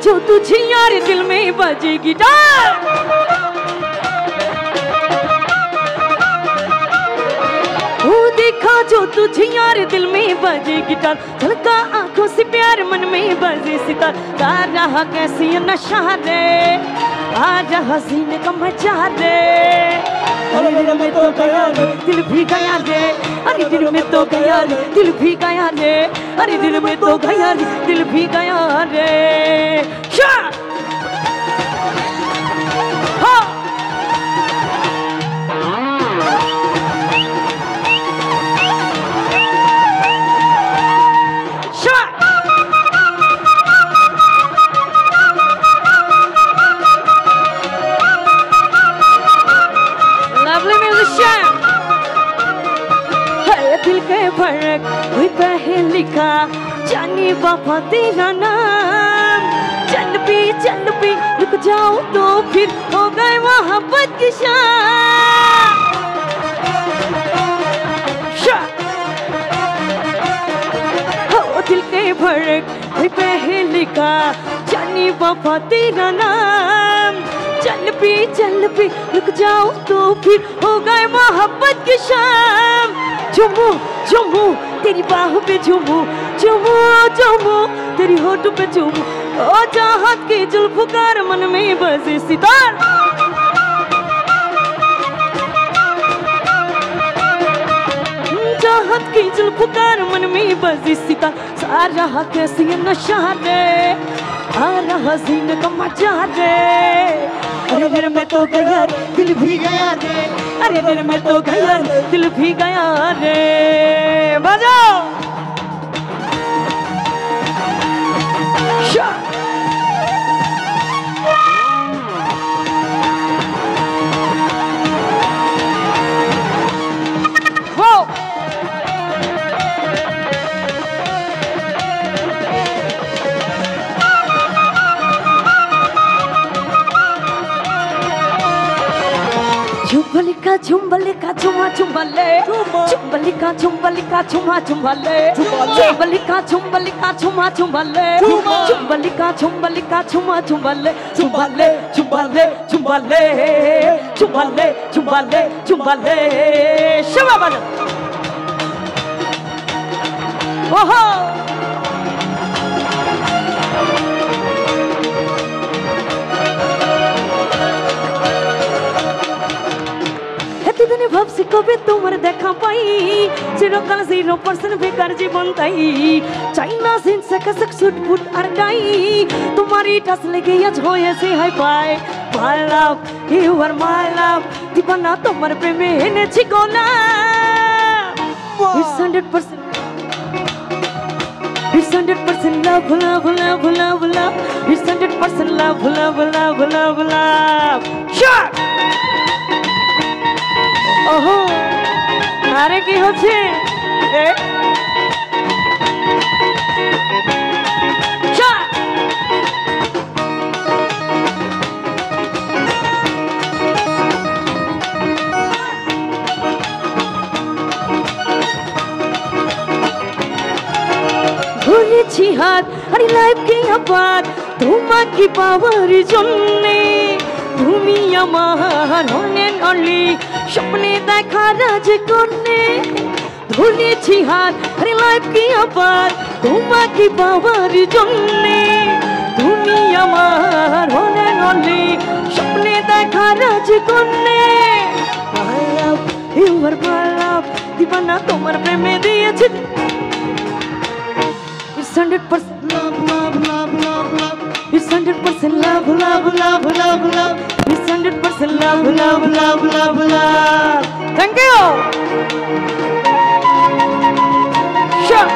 जो तुझे यार दिल में बजे गिटार। वो देखा जो तुझे यार दिल में बजे गिटार, झलका आंखों से प्यार मन में बजे सितार। गा रहा कैसी नशा रे, आ रहा सीने का मचा रे। अरे दिल में तो गया रे, दिल भी गया रे। अरे दिल में तो गया रे, दिल भी गया रे। अरे दिल में तो गया रे, दिल भी गया रे। हाँ दिल के फर्क हुई पहली का, जानी बाबा तेरा नाम। चल भी रुक जाऊं तो फिर हो गए मोहब्बत की शाम। हो दिल के फर्क हुई पहली का, जानी बाबा तेरा नाम। चल भी रुक जाऊं तो फिर हो गए मोहब्बत की शाम। झूमू झूमू तेरी बाहों पे झूमू, झूमू झूमू तेरी होठों पे झूमू। ओ चाहत की जुल्फकार मन में बजे सितार। चाहत की जुल्फकार मन में बजे सितार। सारा कैसी नशा रे, आ रहा सीने का मजा रे। अरे दिल में तो गया रे, दिल भी गया रे। अरे दिल में तो गया रे, दिल भी गया रे। बजाओ झुंबलिका झुंबलिका झुमा झुंबले, झुंबलिका झुंबलिका झुमा झुंबले। झुंबलिका झुंबलिका झुमा झुंबले, झुंबलिका झुंबलिका झुमा झुंबले। झुंबले झुंबले झुंबले झुंबले झुंबले झुंबले। शिवा बना ओहो এতদিনে ভাবছি কবে তোমার দেখা পাই, চিরকাল 0% বেকার জীবন তাই। চাইনা জিন্স কাসক সুট বুট আর টাই, তোমারই টাচ লেগে আজ হয়েছে high pi. My love you আর মাই লাভ, দিবানা তোমার প্রেমে এনেছি গোনা। It's 100%, it's 100% love, love, love, love, love. It's 100% love, love, love, love, love. Shot! ওহো আরে কি হচ্ছে ধরেছি হাত আরে লাইফ কি আবার তোমাকে পাওয়ার জন্যে। তুমি আমার অনেক অনলি স্বপ্নে দেখা রাজকন্যে। ধরেছি হাত আরে লাইফ কি আবার তোমাকে পাওয়ার জন্যে। তুমি আমার অনেক অনলি স্বপ্নে দেখা রাজকন্যে। মাই লাভ ইউ আর মাই লাভ, দিবানা তোমার প্রেমে দিয়েছি। It's 100% love, love, love, love, love. It's 100% love, love, love, love, love. It's 100% love, love, love, love, love. Thank you. Sure.